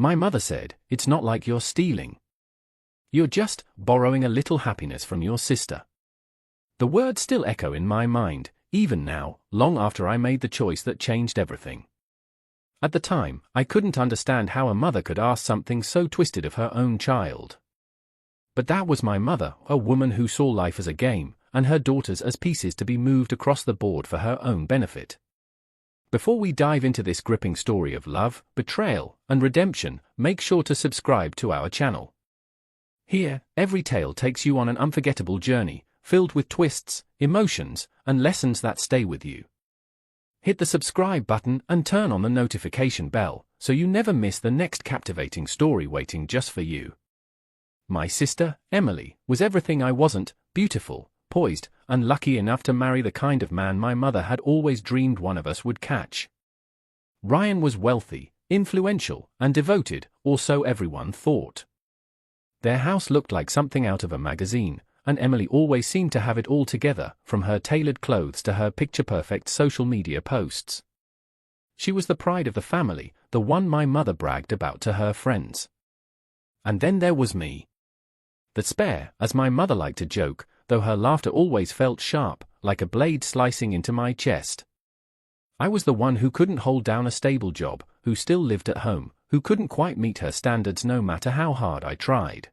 My mother said, "It's not like you're stealing. You're just borrowing a little happiness from your sister." The words still echo in my mind, even now, long after I made the choice that changed everything. At the time, I couldn't understand how a mother could ask something so twisted of her own child. But that was my mother, a woman who saw life as a game, and her daughters as pieces to be moved across the board for her own benefit. Before we dive into this gripping story of love, betrayal, and redemption, make sure to subscribe to our channel. Here, every tale takes you on an unforgettable journey, filled with twists, emotions, and lessons that stay with you. Hit the subscribe button and turn on the notification bell, so you never miss the next captivating story waiting just for you. My sister, Emily, was everything I wasn't: beautiful, poised, and lucky enough to marry the kind of man my mother had always dreamed one of us would catch. Ryan was wealthy, influential, and devoted, or so everyone thought. Their house looked like something out of a magazine, and Emily always seemed to have it all together, from her tailored clothes to her picture-perfect social media posts. She was the pride of the family, the one my mother bragged about to her friends. And then there was me. The spare, as my mother liked to joke, though her laughter always felt sharp, like a blade slicing into my chest. I was the one who couldn't hold down a stable job, who still lived at home, who couldn't quite meet her standards no matter how hard I tried.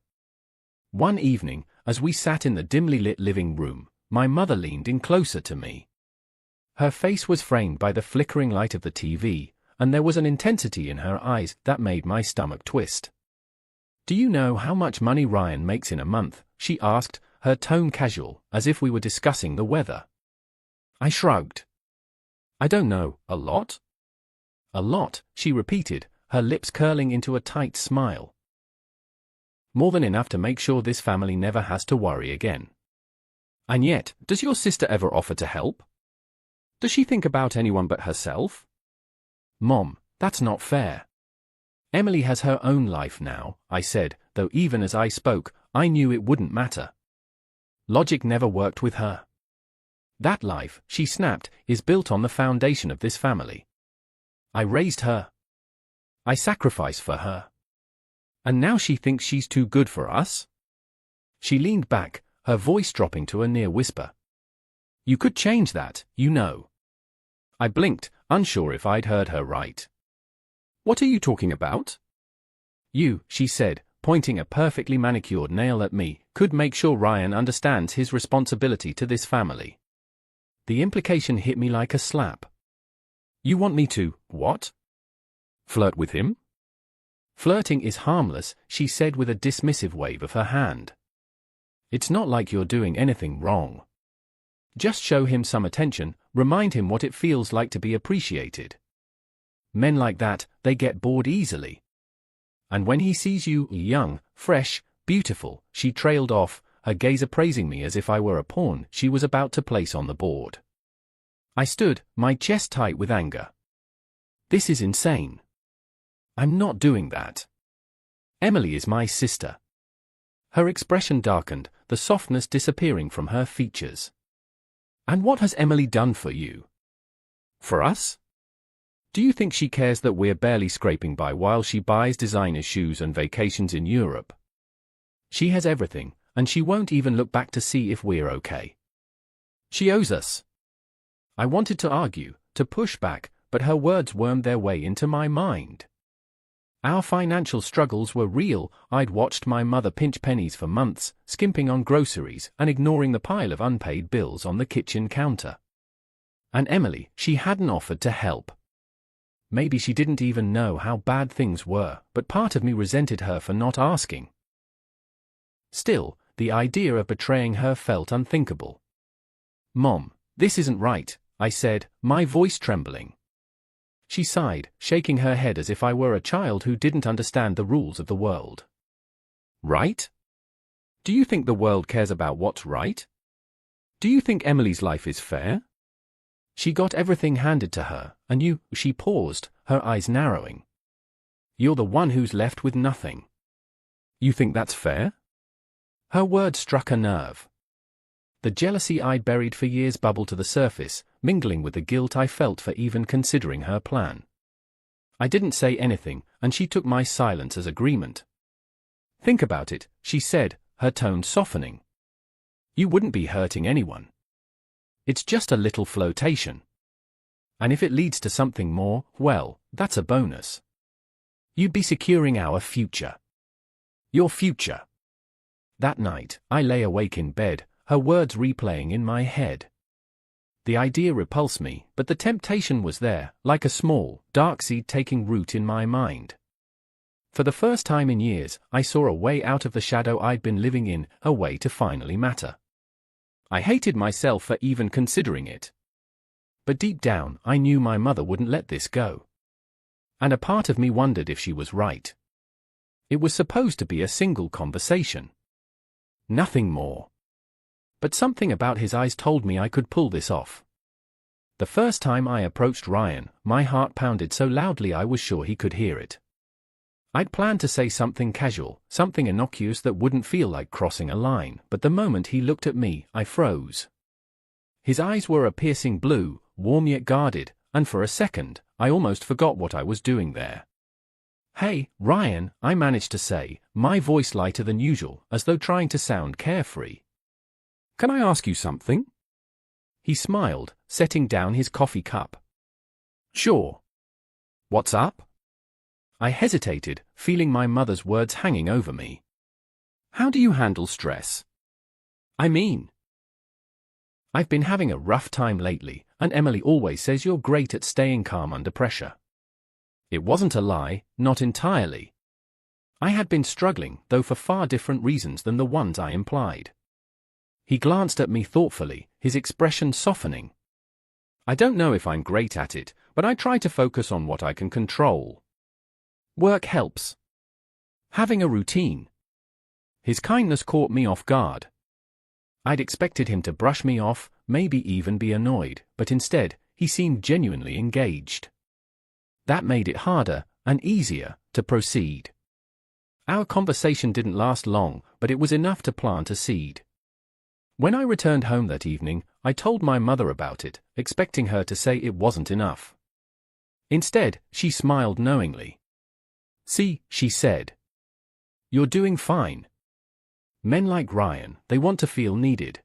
One evening, as we sat in the dimly lit living room, my mother leaned in closer to me. Her face was framed by the flickering light of the TV, and there was an intensity in her eyes that made my stomach twist. "Do you know how much money Ryan makes in a month?" she asked, her tone casual, as if we were discussing the weather. I shrugged. "I don't know, a lot?" "A lot," she repeated, her lips curling into a tight smile. "More than enough to make sure this family never has to worry again." "And yet, does your sister ever offer to help? Does she think about anyone but herself?" "Mom, that's not fair." "Emily has her own life now," I said, though even as I spoke, I knew it wouldn't matter. Logic never worked with her. "That life," she snapped, "is built on the foundation of this family. I raised her. I sacrificed for her. And now she thinks she's too good for us?" She leaned back, her voice dropping to a near whisper. "You could change that, you know." I blinked, unsure if I'd heard her right. "What are you talking about?" "You," she said, pointing a perfectly manicured nail at me, "could make sure Ryan understands his responsibility to this family." The implication hit me like a slap. "You want me to, what? Flirt with him?" "Flirting is harmless," she said with a dismissive wave of her hand. "It's not like you're doing anything wrong. Just show him some attention, remind him what it feels like to be appreciated. Men like that, they get bored easily. And when he sees you young, fresh, beautiful," she trailed off, her gaze appraising me as if I were a pawn she was about to place on the board. I stood, my chest tight with anger. This is insane. I'm not doing that. Emily is my sister. Her expression darkened, the softness disappearing from her features. "And what has Emily done for you? For us? Do you think she cares that we're barely scraping by while she buys designer shoes and vacations in Europe? She has everything, and she won't even look back to see if we're okay. She owes us." I wanted to argue, to push back, but her words wormed their way into my mind. Our financial struggles were real. I'd watched my mother pinch pennies for months, skimping on groceries and ignoring the pile of unpaid bills on the kitchen counter. And Emily, she hadn't offered to help. Maybe she didn't even know how bad things were, but part of me resented her for not asking. Still, the idea of betraying her felt unthinkable. "Mom, this isn't right," I said, my voice trembling. She sighed, shaking her head as if I were a child who didn't understand the rules of the world. "Right? Do you think the world cares about what's right? Do you think Emily's life is fair? She got everything handed to her, and you," she paused, her eyes narrowing. "You're the one who's left with nothing. You think that's fair?" Her words struck a nerve. The jealousy I'd buried for years bubbled to the surface, mingling with the guilt I felt for even considering her plan. I didn't say anything, and she took my silence as agreement. Think about it, she said, her tone softening. You wouldn't be hurting anyone. It's just a little flirtation. And if it leads to something more, well, that's a bonus. You'd be securing our future. Your future. That night, I lay awake in bed, her words replaying in my head. The idea repulsed me, but the temptation was there, like a small, dark seed taking root in my mind. For the first time in years, I saw a way out of the shadow I'd been living in, a way to finally matter. I hated myself for even considering it. But deep down, I knew my mother wouldn't let this go. And a part of me wondered if she was right. It was supposed to be a single conversation. Nothing more. But something about his eyes told me I could pull this off. The first time I approached Ryan, my heart pounded so loudly I was sure he could hear it. I'd planned to say something casual, something innocuous that wouldn't feel like crossing a line, but the moment he looked at me, I froze. His eyes were a piercing blue, warm yet guarded, and for a second, I almost forgot what I was doing there. "Hey, Ryan," I managed to say, my voice lighter than usual, as though trying to sound carefree. "Can I ask you something?" He smiled, setting down his coffee cup. "Sure. What's up?" I hesitated, feeling my mother's words hanging over me. "How do you handle stress?" "I mean, I've been having a rough time lately, and Emily always says you're great at staying calm under pressure." It wasn't a lie, not entirely. I had been struggling, though for far different reasons than the ones I implied. He glanced at me thoughtfully, his expression softening. "I don't know if I'm great at it, but I try to focus on what I can control. Work helps. Having a routine." His kindness caught me off guard. I'd expected him to brush me off, maybe even be annoyed, but instead, he seemed genuinely engaged. That made it harder, and easier, to proceed. Our conversation didn't last long, but it was enough to plant a seed. When I returned home that evening, I told my mother about it, expecting her to say it wasn't enough. Instead, she smiled knowingly. "See," she said. "You're doing fine. Men like Ryan, they want to feel needed.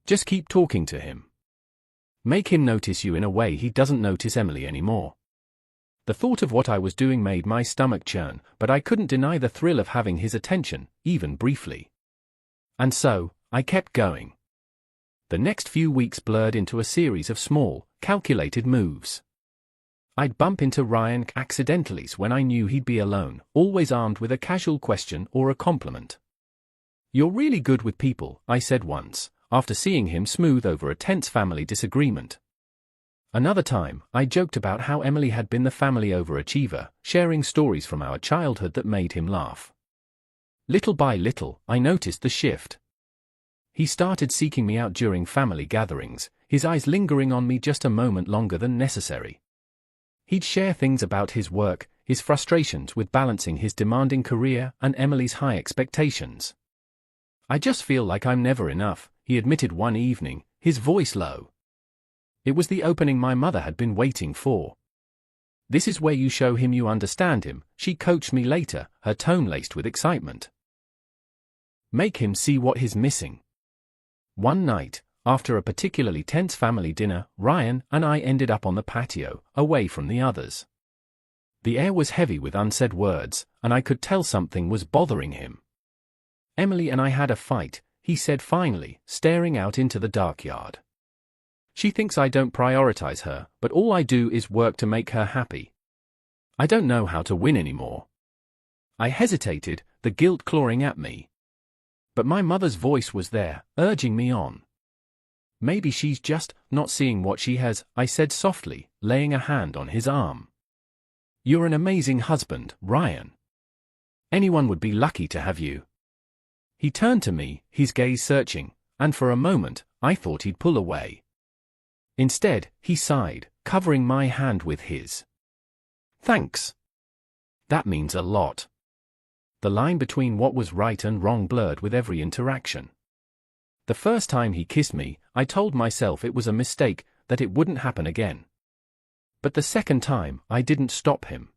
Just keep talking to him. Make him notice you in a way he doesn't notice Emily anymore." The thought of what I was doing made my stomach churn, but I couldn't deny the thrill of having his attention, even briefly. And so, I kept going. The next few weeks blurred into a series of small, calculated moves. I'd bump into Ryan accidentally when I knew he'd be alone, always armed with a casual question or a compliment. "You're really good with people," I said once, after seeing him smooth over a tense family disagreement. Another time, I joked about how Emily had been the family overachiever, sharing stories from our childhood that made him laugh. Little by little, I noticed the shift. He started seeking me out during family gatherings, his eyes lingering on me just a moment longer than necessary. He'd share things about his work, his frustrations with balancing his demanding career and Emily's high expectations. "I just feel like I'm never enough," he admitted one evening, his voice low. It was the opening my mother had been waiting for. "This is where you show him you understand him," she coached me later, her tone laced with excitement. "Make him see what he's missing." One night, after a particularly tense family dinner, Ryan and I ended up on the patio, away from the others. The air was heavy with unsaid words, and I could tell something was bothering him. "Emily and I had a fight," he said finally, staring out into the dark yard. "She thinks I don't prioritize her, but all I do is work to make her happy. I don't know how to win anymore." I hesitated, the guilt clawing at me. But my mother's voice was there, urging me on. "Maybe she's just not seeing what she has," I said softly, laying a hand on his arm. "You're an amazing husband, Ryan. Anyone would be lucky to have you." He turned to me, his gaze searching, and for a moment, I thought he'd pull away. Instead, he sighed, covering my hand with his. "Thanks. That means a lot." The line between what was right and wrong blurred with every interaction. The first time he kissed me, I told myself it was a mistake, that it wouldn't happen again. But the second time, I didn't stop him.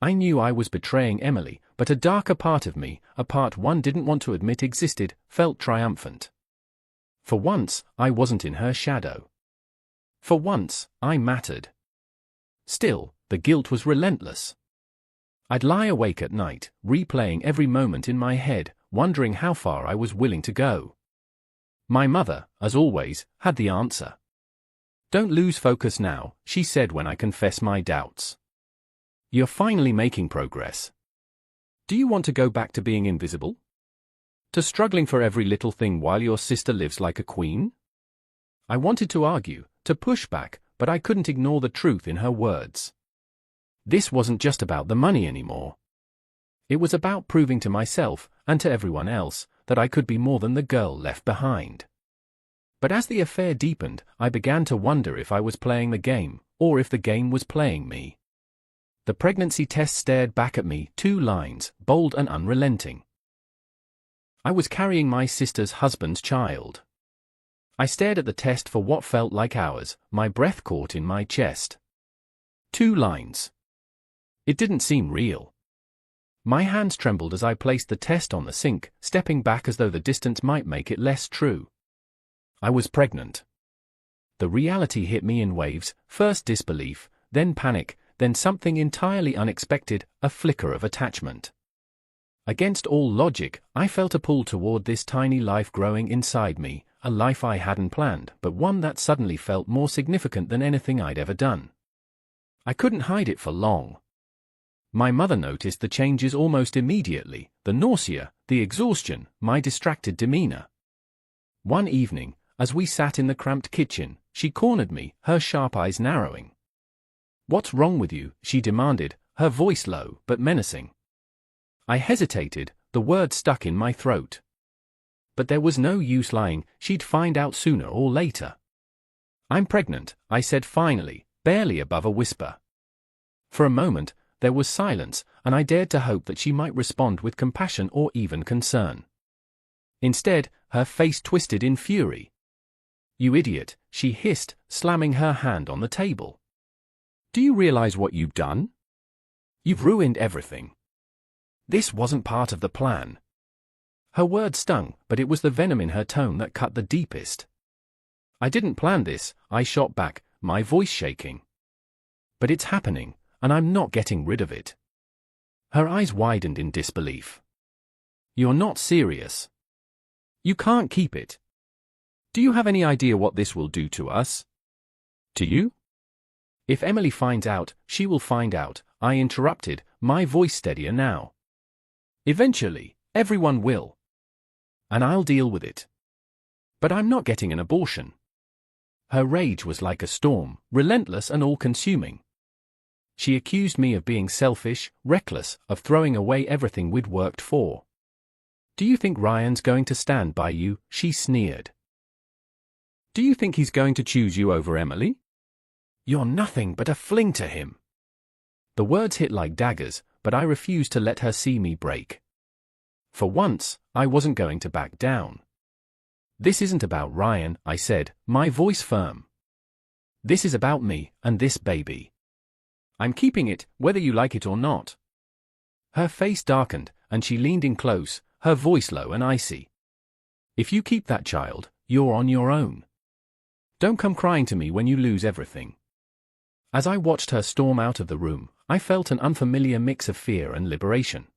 I knew I was betraying Emily, but a darker part of me, a part one didn't want to admit existed, felt triumphant. For once, I wasn't in her shadow. For once, I mattered. Still, the guilt was relentless. I'd lie awake at night, replaying every moment in my head, wondering how far I was willing to go. My mother, as always, had the answer. "Don't lose focus now," she said when I confessed my doubts. "You're finally making progress. Do you want to go back to being invisible? To struggling for every little thing while your sister lives like a queen?" I wanted to argue, to push back, but I couldn't ignore the truth in her words. This wasn't just about the money anymore. It was about proving to myself, and to everyone else, that I could be more than the girl left behind. But as the affair deepened, I began to wonder if I was playing the game, or if the game was playing me. The pregnancy test stared back at me, 2 lines, bold and unrelenting. I was carrying my sister's husband's child. I stared at the test for what felt like hours, my breath caught in my chest. 2 lines. It didn't seem real. My hands trembled as I placed the test on the sink, stepping back as though the distance might make it less true. I was pregnant. The reality hit me in waves, first disbelief, then panic, then something entirely unexpected, a flicker of attachment. Against all logic, I felt a pull toward this tiny life growing inside me, a life I hadn't planned, but one that suddenly felt more significant than anything I'd ever done. I couldn't hide it for long. My mother noticed the changes almost immediately, the nausea, the exhaustion, my distracted demeanor. One evening, as we sat in the cramped kitchen, she cornered me, her sharp eyes narrowing. "What's wrong with you?" she demanded, her voice low but menacing. I hesitated, the words stuck in my throat. But there was no use lying, she'd find out sooner or later. "I'm pregnant," I said finally, barely above a whisper. For a moment, there was silence, and I dared to hope that she might respond with compassion or even concern. Instead, her face twisted in fury. "You idiot," she hissed, slamming her hand on the table. "Do you realize what you've done? You've ruined everything. This wasn't part of the plan." Her words stung, but it was the venom in her tone that cut the deepest. "I didn't plan this," I shot back, my voice shaking. "But it's happening, and I'm not getting rid of it." Her eyes widened in disbelief. "You're not serious. You can't keep it. Do you have any idea what this will do to us? Do you?" "If Emily finds out, she will find out," I interrupted, my voice steadier now. "Eventually, everyone will. And I'll deal with it. But I'm not getting an abortion." Her rage was like a storm, relentless and all-consuming. She accused me of being selfish, reckless, of throwing away everything we'd worked for. "Do you think Ryan's going to stand by you?" she sneered. "Do you think he's going to choose you over Emily? You're nothing but a fling to him." The words hit like daggers, but I refused to let her see me break. For once, I wasn't going to back down. "This isn't about Ryan," I said, my voice firm. "This is about me, and this baby. I'm keeping it, whether you like it or not." Her face darkened, and she leaned in close, her voice low and icy. "If you keep that child, you're on your own. Don't come crying to me when you lose everything." As I watched her storm out of the room, I felt an unfamiliar mix of fear and liberation.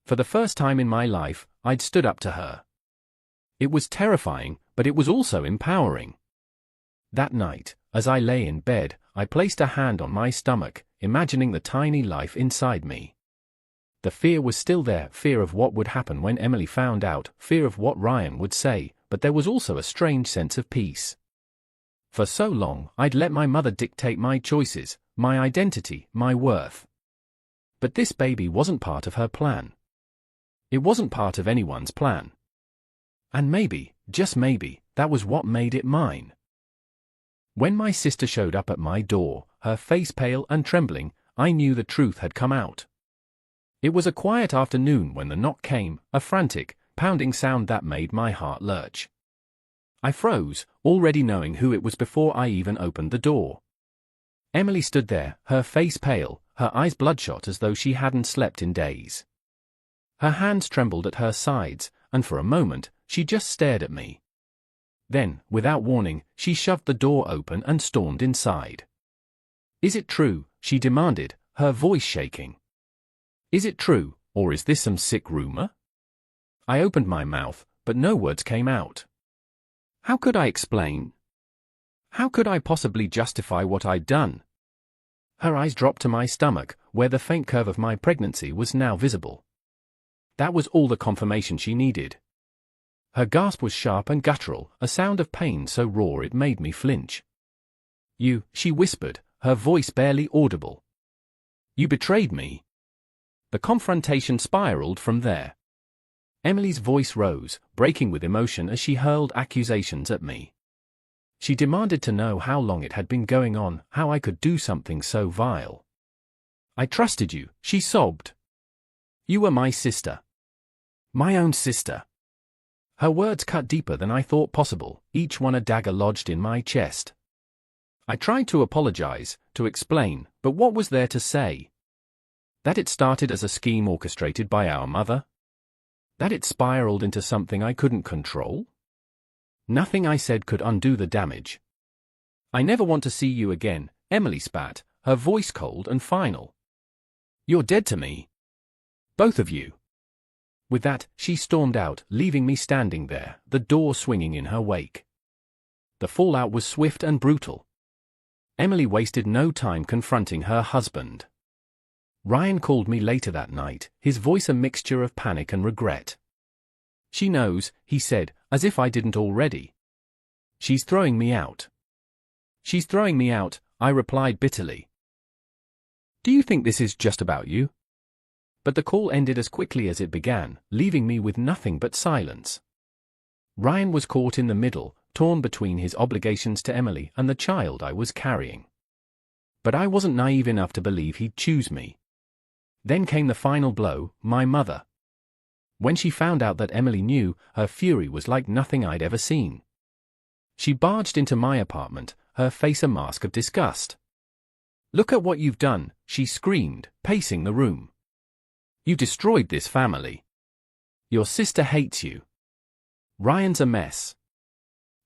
For the first time in my life, I'd stood up to her. It was terrifying, but it was also empowering. That night, as I lay in bed, I placed a hand on my stomach, imagining the tiny life inside me. The fear was still there, fear of what would happen when Emily found out, fear of what Ryan would say, but there was also a strange sense of peace. For so long, I'd let my mother dictate my choices, my identity, my worth. But this baby wasn't part of her plan. It wasn't part of anyone's plan. And maybe, just maybe, that was what made it mine. When my sister showed up at my door, her face pale and trembling, I knew the truth had come out. It was a quiet afternoon when the knock came, a frantic, pounding sound that made my heart lurch. I froze, already knowing who it was before I even opened the door. Emily stood there, her face pale, her eyes bloodshot as though she hadn't slept in days. Her hands trembled at her sides, and for a moment, she just stared at me. Then, without warning, she shoved the door open and stormed inside. "Is it true?" she demanded, her voice shaking. "Is it true, or is this some sick rumor?" I opened my mouth, but no words came out. How could I explain? How could I possibly justify what I'd done? Her eyes dropped to my stomach, where the faint curve of my pregnancy was now visible. That was all the confirmation she needed. Her gasp was sharp and guttural, a sound of pain so raw it made me flinch. "You," she whispered, her voice barely audible. "You betrayed me." The confrontation spiraled from there. Emily's voice rose, breaking with emotion as she hurled accusations at me. She demanded to know how long it had been going on, how I could do something so vile. "I trusted you," she sobbed. "You were my sister. My own sister." Her words cut deeper than I thought possible, each one a dagger lodged in my chest. I tried to apologize, to explain, but what was there to say? That it started as a scheme orchestrated by our mother? That it spiraled into something I couldn't control? Nothing I said could undo the damage. "I never want to see you again," Emily spat, her voice cold and final. "You're dead to me. Both of you." With that, she stormed out, leaving me standing there, the door swinging in her wake. The fallout was swift and brutal. Emily wasted no time confronting her husband. Ryan called me later that night, his voice a mixture of panic and regret. "She knows," he said, as if I didn't already. "She's throwing me out." "She's throwing me out," I replied bitterly. "Do you think this is just about you?" But the call ended as quickly as it began, leaving me with nothing but silence. Ryan was caught in the middle, torn between his obligations to Emily and the child I was carrying. But I wasn't naive enough to believe he'd choose me. Then came the final blow, my mother. When she found out that Emily knew, her fury was like nothing I'd ever seen. She barged into my apartment, her face a mask of disgust. "Look at what you've done," she screamed, pacing the room. "You destroyed this family. Your sister hates you. Ryan's a mess.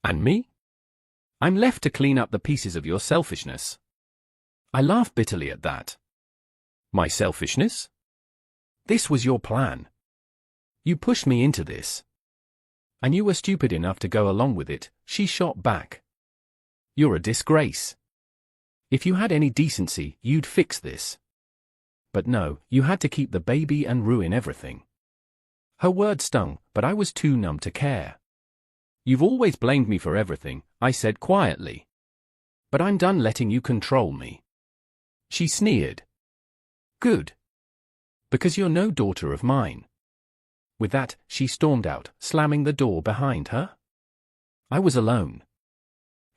And me? I'm left to clean up the pieces of your selfishness." I laughed bitterly at that. My selfishness? This was your plan. You pushed me into this. And you were stupid enough to go along with it, she shot back. You're a disgrace. If you had any decency, you'd fix this. But no, you had to keep the baby and ruin everything. Her words stung, but I was too numb to care. "You've always blamed me for everything," I said quietly. "But I'm done letting you control me." She sneered. "Good. Because you're no daughter of mine." With that, she stormed out, slamming the door behind her. I was alone.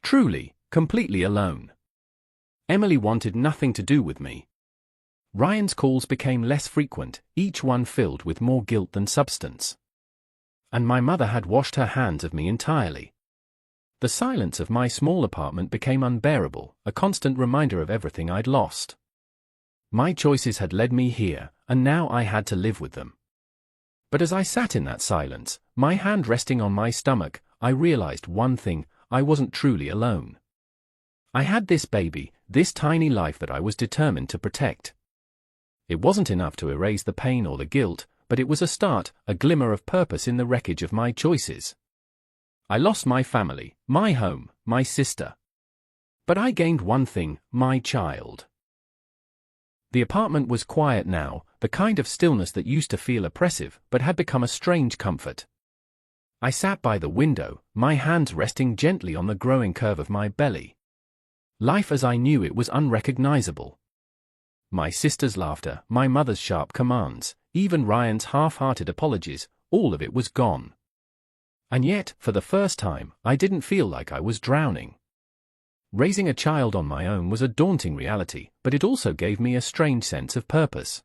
Truly, completely alone. Emily wanted nothing to do with me. Ryan's calls became less frequent, each one filled with more guilt than substance. And my mother had washed her hands of me entirely. The silence of my small apartment became unbearable, a constant reminder of everything I'd lost. My choices had led me here, and now I had to live with them. But as I sat in that silence, my hand resting on my stomach, I realized one thing: I wasn't truly alone. I had this baby, this tiny life that I was determined to protect. It wasn't enough to erase the pain or the guilt, but it was a start, a glimmer of purpose in the wreckage of my choices. I lost my family, my home, my sister. But I gained one thing: my child. The apartment was quiet now, the kind of stillness that used to feel oppressive but had become a strange comfort. I sat by the window, my hands resting gently on the growing curve of my belly. Life as I knew it was unrecognizable. My sister's laughter, my mother's sharp commands, even Ryan's half-hearted apologies, all of it was gone. And yet, for the first time, I didn't feel like I was drowning. Raising a child on my own was a daunting reality, but it also gave me a strange sense of purpose.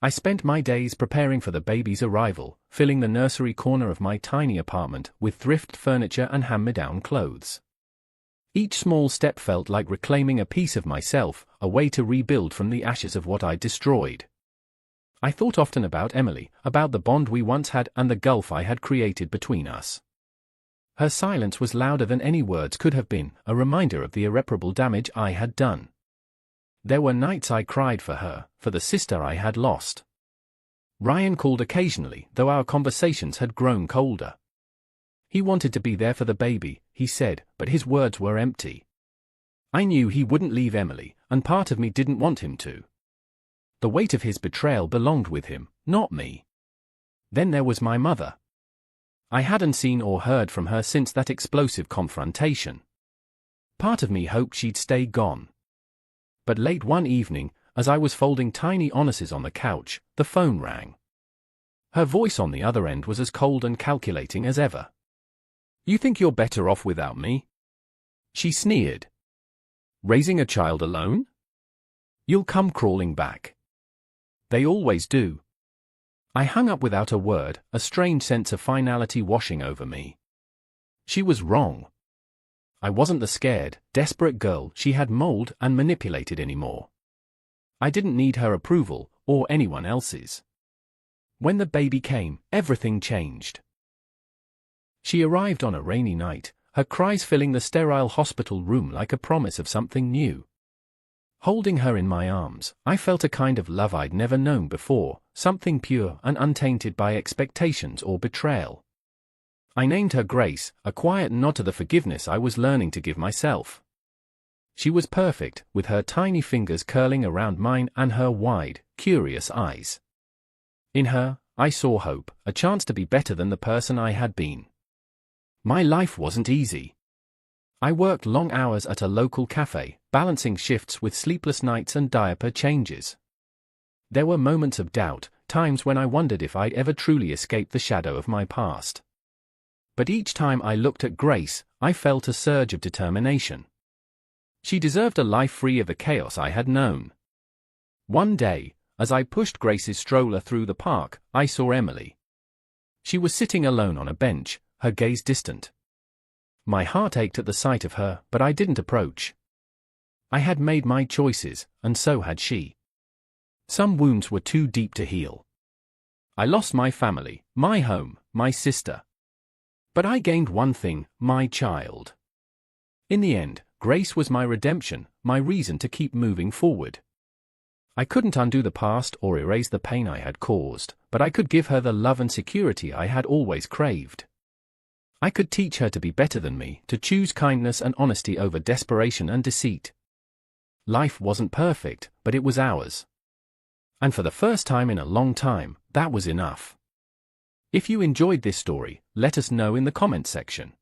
I spent my days preparing for the baby's arrival, filling the nursery corner of my tiny apartment with thrift furniture and hand-me-down clothes. Each small step felt like reclaiming a piece of myself, a way to rebuild from the ashes of what I'd destroyed. I thought often about Emily, about the bond we once had and the gulf I had created between us. Her silence was louder than any words could have been, a reminder of the irreparable damage I had done. There were nights I cried for her, for the sister I had lost. Ryan called occasionally, though our conversations had grown colder. He wanted to be there for the baby, he said, but his words were empty. I knew he wouldn't leave Emily, and part of me didn't want him to. The weight of his betrayal belonged with him, not me. Then there was my mother. I hadn't seen or heard from her since that explosive confrontation. Part of me hoped she'd stay gone. But late one evening, as I was folding tiny onuses on the couch, the phone rang. Her voice on the other end was as cold and calculating as ever. "You think you're better off without me?" she sneered. "Raising a child alone? You'll come crawling back. They always do." I hung up without a word, a strange sense of finality washing over me. She was wrong. I wasn't the scared, desperate girl she had molded and manipulated anymore. I didn't need her approval, or anyone else's. When the baby came, everything changed. She arrived on a rainy night, her cries filling the sterile hospital room like a promise of something new. Holding her in my arms, I felt a kind of love I'd never known before, something pure and untainted by expectations or betrayal. I named her Grace, a quiet nod to the forgiveness I was learning to give myself. She was perfect, with her tiny fingers curling around mine and her wide, curious eyes. In her, I saw hope, a chance to be better than the person I had been. My life wasn't easy. I worked long hours at a local cafe, balancing shifts with sleepless nights and diaper changes. There were moments of doubt, times when I wondered if I'd ever truly escape the shadow of my past. But each time I looked at Grace, I felt a surge of determination. She deserved a life free of the chaos I had known. One day, as I pushed Grace's stroller through the park, I saw Emily. She was sitting alone on a bench, her gaze distant. My heart ached at the sight of her, but I didn't approach. I had made my choices, and so had she. Some wounds were too deep to heal. I lost my family, my home, my sister. But I gained one thing, my child. In the end, Grace was my redemption, my reason to keep moving forward. I couldn't undo the past or erase the pain I had caused, but I could give her the love and security I had always craved. I could teach her to be better than me, to choose kindness and honesty over desperation and deceit. Life wasn't perfect, but it was ours. And for the first time in a long time, that was enough. If you enjoyed this story, let us know in the comments section.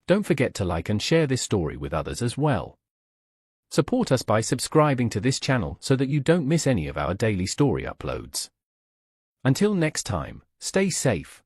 Don't forget to like and share this story with others as well. Support us by subscribing to this channel so that you don't miss any of our daily story uploads. Until next time, stay safe.